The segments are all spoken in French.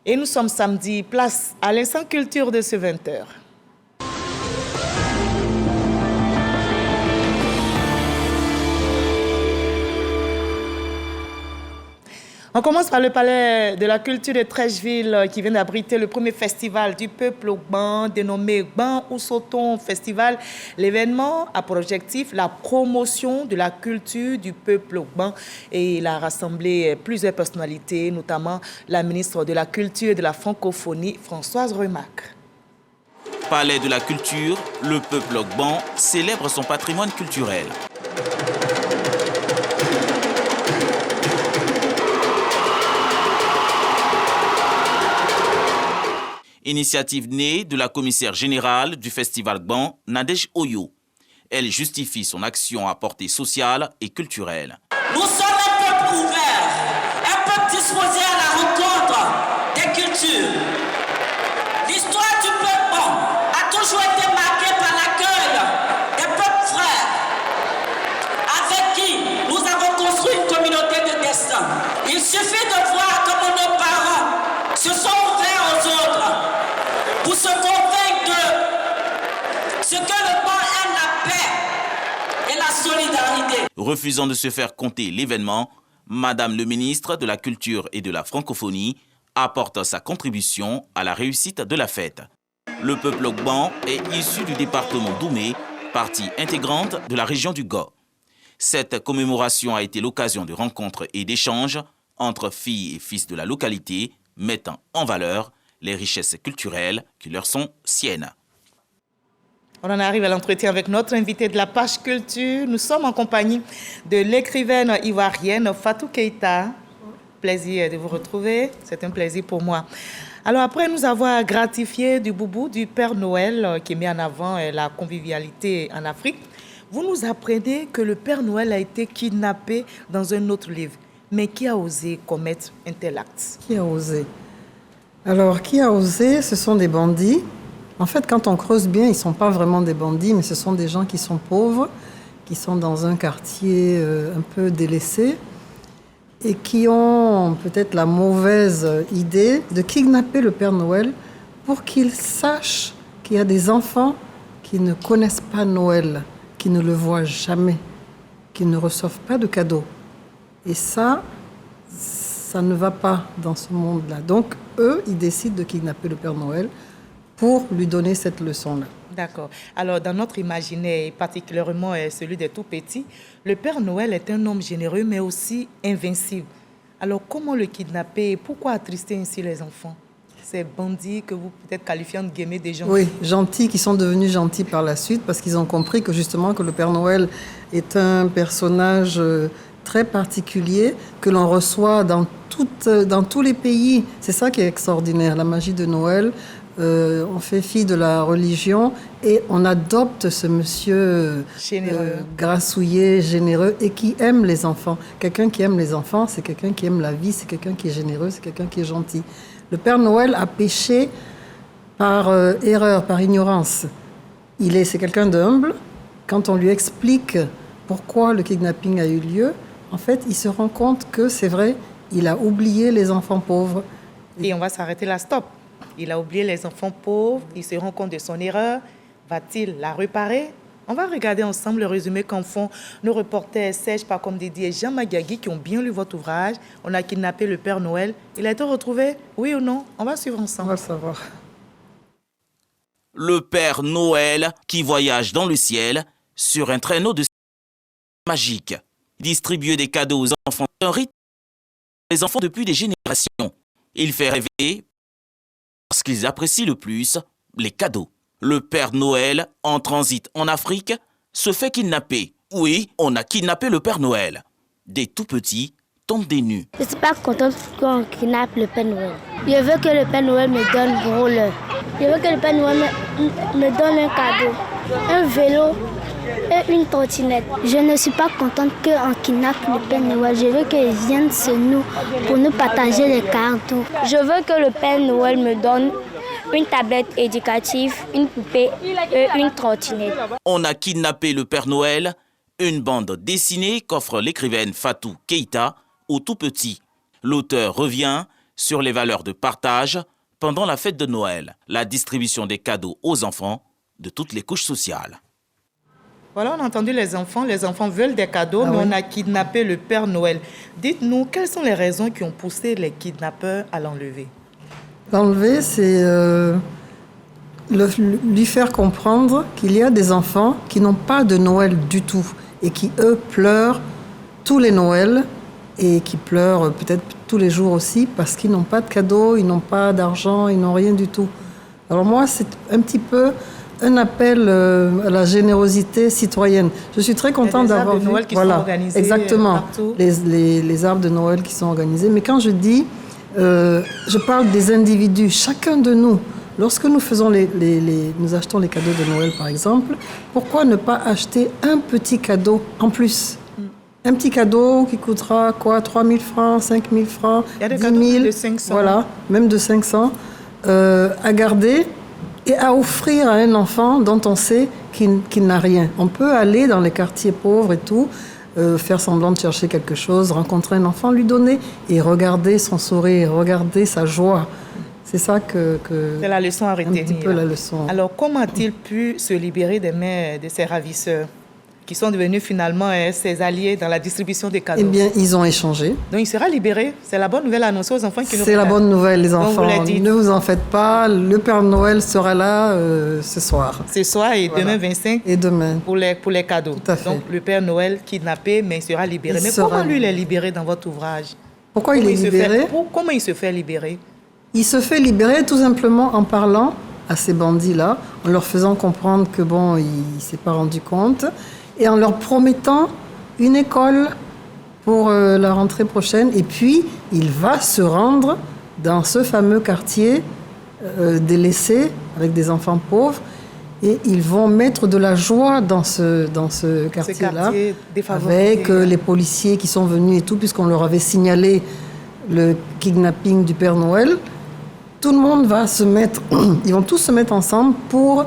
Et nous sommes samedi, place à l'instant culture de ce 20h. On commence par le palais de la culture de Trècheville qui vient d'abriter le premier festival du peuple Ogban dénommé Ogban Ousoton Festival. L'événement a pour objectif la promotion de la culture du peuple Ogban et il a rassemblé plusieurs personnalités, notamment la ministre de la Culture et de la Francophonie, Françoise Remac. Palais de la culture, le peuple Ogban célèbre son patrimoine culturel. Initiative née de la commissaire générale du Festival Ogban, Nadège Oyo. Elle justifie son action à portée sociale et culturelle. Nous sommes un peuple ouvert, un peuple disposé à la rencontre des cultures. L'histoire du peuple Ogban a toujours été marquée par l'accueil des peuples frères, avec qui nous avons construit une communauté de destin. Il suffit de voir comment nos parents se sont ouverts aux autres pour se convaincre de ce que le Ogban aime, la paix et la solidarité. Refusant de se faire compter l'événement, Madame le ministre de la Culture et de la Francophonie apporte sa contribution à la réussite de la fête. Le peuple Ogban est issu du département d'Oumé, partie intégrante de la région du Go. Cette commémoration a été l'occasion de rencontres et d'échanges entre filles et fils de la localité, mettant en valeur les richesses culturelles qui leur sont siennes. On en arrive à l'entretien avec notre invité de la page culture. Nous sommes en compagnie de l'écrivaine ivoirienne Fatou Keïta. Plaisir de vous retrouver, c'est un plaisir pour moi. Alors après nous avoir gratifié du boubou du Père Noël qui met en avant la convivialité en Afrique, vous nous apprenez que le Père Noël a été kidnappé dans un autre livre. Mais qui a osé commettre un tel acte? Qui a osé? Alors, qui a osé? Ce sont des bandits. En fait, quand on creuse bien, ils ne sont pas vraiment des bandits, mais ce sont des gens qui sont pauvres, qui sont dans un quartier un peu délaissé et qui ont peut-être la mauvaise idée de kidnapper le Père Noël pour qu'il sache qu'il y a des enfants qui ne connaissent pas Noël, qui ne le voient jamais, qui ne reçoivent pas de cadeaux. Et ça ne va pas dans ce monde-là. Donc, eux, ils décident de kidnapper le Père Noël pour lui donner cette leçon-là. D'accord. Alors, dans notre imaginaire, particulièrement celui des tout-petits, le Père Noël est un homme généreux, mais aussi invincible. Alors, comment le kidnapper? Pourquoi attrister ainsi les enfants? Ces bandits que vous peut-être qualifiez de guillemets des gentils. Oui, gentils, qui sont devenus gentils par la suite, parce qu'ils ont compris que justement que le Père Noël est un personnage très particulier que l'on reçoit dans tous les pays. C'est ça qui est extraordinaire, la magie de Noël. On fait fi de la religion et on adopte ce monsieur grassouillet, généreux et qui aime les enfants. Quelqu'un qui aime les enfants, c'est quelqu'un qui aime la vie, c'est quelqu'un qui est généreux, c'est quelqu'un qui est gentil. Le Père Noël a péché par erreur, par ignorance. C'est quelqu'un d'humble. Quand on lui explique pourquoi le kidnapping a eu lieu, en fait, il se rend compte que c'est vrai, il a oublié les enfants pauvres. Et on va s'arrêter là, stop. Il a oublié les enfants pauvres, il se rend compte de son erreur. Va-t-il la réparer? On va regarder ensemble le résumé qu'en font nos reporters Serge Pakomdidi et Jean Magagui qui ont bien lu votre ouvrage. On a kidnappé le Père Noël. Il a été retrouvé, oui ou non? On va suivre ensemble. On va le savoir. Le Père Noël qui voyage dans le ciel sur un traîneau de magique. Distribuer des cadeaux aux enfants, un rite les enfants depuis des générations. Il fait rêver parce qu'ils apprécient le plus les cadeaux. Le Père Noël, en transit en Afrique, se fait kidnapper. Oui, on a kidnappé le Père Noël. Des tout-petits tombent des nues. Je ne suis pas contente qu'on kidnappe le Père Noël. Je veux que le Père Noël me donne gros l'heure. Je veux que le Père Noël me donne un cadeau, un vélo et une trottinette. Je ne suis pas contente qu'on kidnappe le Père Noël. Je veux qu'il vienne sur nous pour nous partager les cadeaux. Je veux que le Père Noël me donne une tablette éducative, une poupée et une trottinette. On a kidnappé le Père Noël, une bande dessinée qu'offre l'écrivaine Fatou Keïta aux tout-petits. L'auteur revient sur les valeurs de partage pendant la fête de Noël, la distribution des cadeaux aux enfants de toutes les couches sociales. Voilà, on a entendu les enfants veulent des cadeaux, mais oui. on a kidnappé le Père Noël. Dites-nous, quelles sont les raisons qui ont poussé les kidnappeurs à l'enlever? L'enlever, c'est lui faire comprendre qu'il y a des enfants qui n'ont pas de Noël du tout et qui, eux, pleurent tous les Noëls et qui pleurent peut-être tous les jours aussi parce qu'ils n'ont pas de cadeaux, ils n'ont pas d'argent, ils n'ont rien du tout. Alors moi, c'est un petit peu un appel à la générosité citoyenne. Je suis très contente d'avoir vu... Il y a des arbres de Noël qui sont organisés exactement, partout. Les arbres de Noël qui sont organisés. Mais quand je dis, je parle des individus, chacun de nous. Lorsque nous faisons nous achetons les cadeaux de Noël, par exemple, pourquoi ne pas acheter un petit cadeau en plus? Un petit cadeau qui coûtera quoi, 3 000 francs, 5 000 francs, Il y a des 10 cadeaux 000, de 500. voilà, même de 500, à garder et à offrir à un enfant dont on sait qu'il n'a rien. On peut aller dans les quartiers pauvres et tout, faire semblant de chercher quelque chose, rencontrer un enfant, lui donner et regarder son sourire, regarder sa joie. C'est ça que c'est la leçon à retenir. Un petit peu la leçon. Alors, comment a-t-il pu se libérer des mains de ses ravisseurs, qui sont devenus finalement ses alliés dans la distribution des cadeaux? Eh bien, ils ont échangé. Donc, il sera libéré. C'est la bonne nouvelle annoncée aux enfants qui nous C'est la bonne nouvelle, les enfants. vous l'avez dit. Ne vous en faites pas. Le Père Noël sera là ce soir. Ce soir et Voilà. demain 25 Et demain. pour les cadeaux. Tout à fait. Donc, le Père Noël kidnappé, mais il sera libéré. Il mais sera comment lui, il est libéré. libéré dans votre ouvrage? Pourquoi il est libéré? Comment il se fait libérer? Il se fait libérer tout simplement en parlant à ces bandits-là, en leur faisant comprendre que bon, il ne s'est pas rendu compte, et en leur promettant une école pour la rentrée prochaine. Et puis, il va se rendre dans ce fameux quartier délaissé, avec des enfants pauvres, et ils vont mettre de la joie dans ce quartier-là, quartier défavorisé. avec les policiers qui sont venus et tout, puisqu'on leur avait signalé le kidnapping du Père Noël. Tout le monde va se mettre, ils vont tous se mettre ensemble pour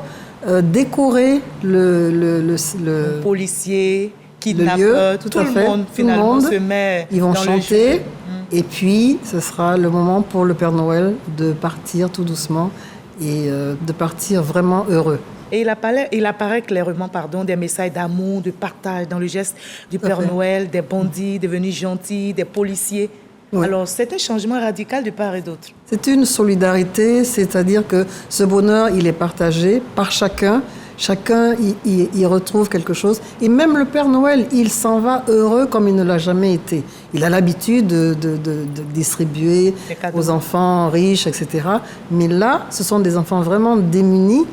décorer le Policiers, kidnappeurs, tout le monde finalement se met Ils vont dans chanter le jeu. et puis ce sera le moment pour le Père Noël de partir tout doucement et de partir vraiment heureux. Et il apparaît clairement des messages d'amour, de partage dans le geste du Père Noël, des bandits devenus gentils, des policiers. Oui. Alors, c'est un changement radical de part et d'autre. C'est une solidarité, c'est-à-dire que ce bonheur, il est partagé par chacun. Chacun y retrouve quelque chose. Et même le Père Noël, il s'en va heureux comme il ne l'a jamais été. Il a l'habitude de distribuer aux enfants riches, etc. Mais là, ce sont des enfants vraiment démunis.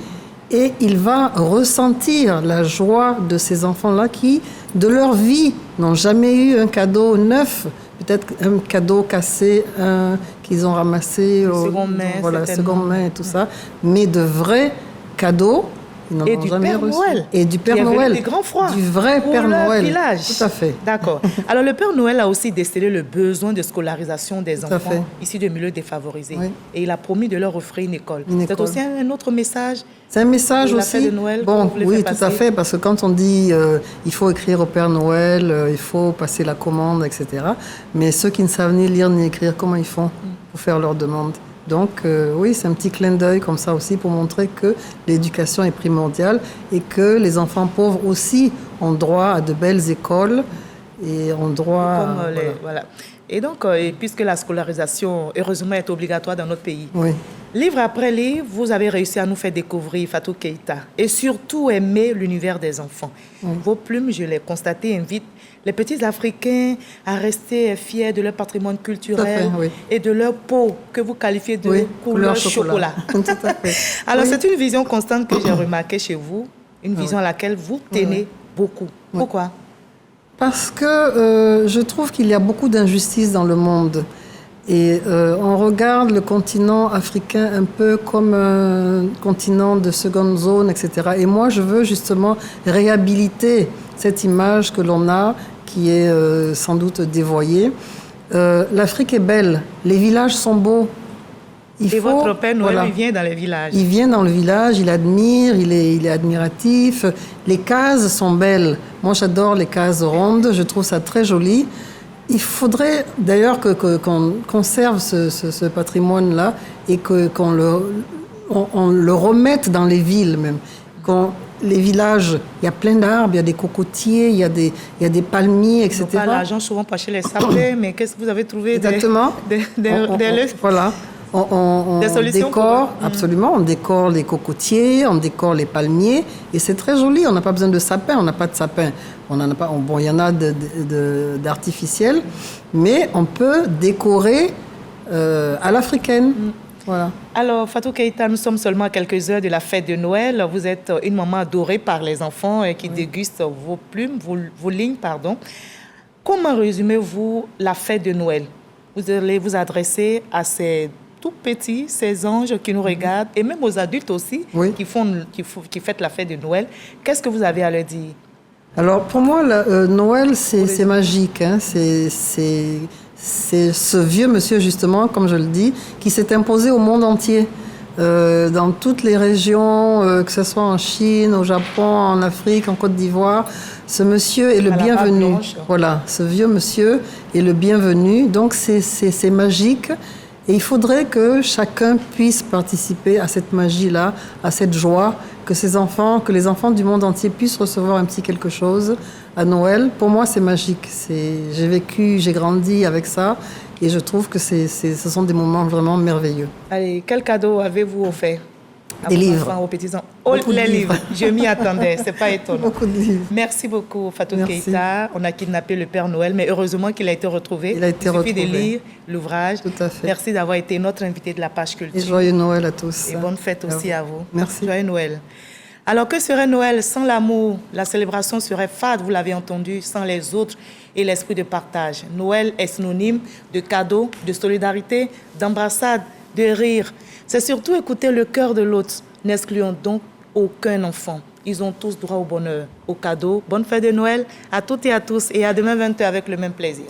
Et il va ressentir la joie de ces enfants-là qui, de leur vie, n'ont jamais eu un cadeau neuf. Peut-être un cadeau cassé qu'ils ont ramassé seconde main et tout ça, mais de vrais cadeaux, ils n'en ont jamais reçu. Et du Père Noël, des grands froids du vrai pour Père leur Noël. village. Tout à fait. D'accord. Alors le Père Noël a aussi décelé le besoin de scolarisation des Tout à fait. enfants issus de milieux défavorisés. Oui. Et il a promis de leur offrir une école. Une C'est école. aussi un autre message. C'est un message La aussi. fête de Noël, Bon, vous voulez oui, faire tout à passer. fait, parce que quand on dit il faut écrire au Père Noël, il faut passer la commande, etc. Mais ceux qui ne savent ni lire ni écrire, comment ils font pour faire leur demande? Donc oui, c'est un petit clin d'œil comme ça aussi pour montrer que l'éducation est primordiale et que les enfants pauvres aussi ont droit à de belles écoles et ont droit Voilà. Et donc, puisque la scolarisation, heureusement, est obligatoire dans notre pays, Oui. livre après livre, vous avez réussi à nous faire découvrir Fatou Keïta et surtout aimer l'univers des enfants. Vos plumes, je l'ai constaté, invitent les petits Africains à rester fiers de leur patrimoine culturel et de leur peau que vous qualifiez de couleur chocolat. Tout à fait. Alors, c'est une vision constante que j'ai remarquée chez vous, une vision à laquelle vous tenez beaucoup. Pourquoi? Parce que je trouve qu'il y a beaucoup d'injustices dans le monde. Et on regarde le continent africain un peu comme un continent de seconde zone, etc. Et moi, je veux justement réhabiliter cette image que l'on a, qui est sans doute dévoyée. L'Afrique est belle, les villages sont beaux. Votre Père Noël, il vient dans les villages. Il vient dans le village, il admire, il est admiratif. Les cases sont belles. Moi, j'adore les cases rondes, je trouve ça très joli. Il faudrait d'ailleurs qu'on conserve ce patrimoine-là et qu'on le remette dans les villes même. Les villages, il y a plein d'arbres, il y a des cocotiers, il y a des palmiers, etc. Ils n'ont pas l'argent souvent pour acheter les sapins, mais qu'est-ce que vous avez trouvé? Exactement. Voilà. On des solutions décore, absolument, on décore les cocotiers, on décore les palmiers, et c'est très joli. On n'a pas besoin de sapin, on n'a pas de sapin. On en a pas. Bon, il y en a d'artificiels, mais on peut décorer à l'africaine. Voilà. Alors, Fatou Keïta, nous sommes seulement à quelques heures de la fête de Noël. Vous êtes une maman adorée par les enfants qui dégustent vos lignes, pardon. Comment résumez-vous la fête de Noël? Vous allez vous adresser à ces tout petits, ces anges qui nous regardent, et même aux adultes aussi, qui fêtent la fête de Noël. Qu'est-ce que vous avez à leur dire? Alors, pour moi, Noël, c'est magique. Hein. C'est ce vieux monsieur, justement, comme je le dis, qui s'est imposé au monde entier, dans toutes les régions, que ce soit en Chine, au Japon, en Afrique, en Côte d'Ivoire. Ce monsieur est le bienvenu. Voilà, ce vieux monsieur est le bienvenu. Donc, c'est magique. Et il faudrait que chacun puisse participer à cette magie-là, à cette joie, que les enfants du monde entier puissent recevoir un petit quelque chose à Noël. Pour moi, c'est magique. J'ai grandi avec ça et je trouve que ce sont des moments vraiment merveilleux. Allez, quel cadeau avez-vous offert à des vos livres. enfants, aux petits-enfants? Oh, les livres. Je m'y attendais, c'est pas étonnant. Beaucoup de livres. Merci beaucoup, Fatou Keïta. On a kidnappé le Père Noël, mais heureusement qu'il a été retrouvé. Il a été retrouvé. Il suffit de lire l'ouvrage. Tout à fait. Merci d'avoir été notre invité de la page culture. Et joyeux Noël à tous. Et bonne fête aussi à vous. Merci. Joyeux Noël. Alors, que serait Noël sans l'amour? La célébration serait fade, vous l'avez entendu, sans les autres et l'esprit de partage. Noël est synonyme de cadeaux, de solidarité, d'embrassade, de rire. C'est surtout écouter le cœur de l'autre. N'excluons donc aucun enfant. Ils ont tous droit au bonheur, au cadeau. Bonne fête de Noël à toutes et à tous et à demain 20h avec le même plaisir.